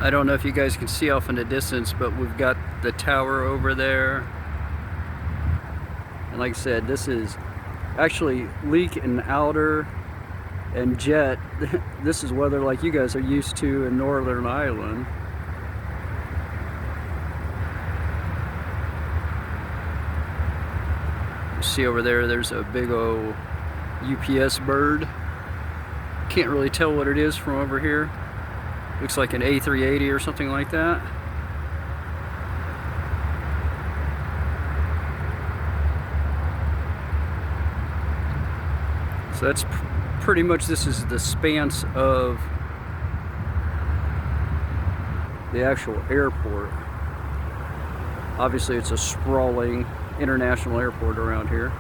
I don't know if you guys can see off in the distance, but we've got the tower over there. And like I said, this is actually Leak and Alder and Jet. This is weather like you guys are used to in Northern Ireland. You see over there, there's a big old UPS bird. Can't really tell what it is from over here. Looks like an A380 or something like that. So that's pretty much, this is the span of the actual airport. Obviously it's a sprawling international airport around here.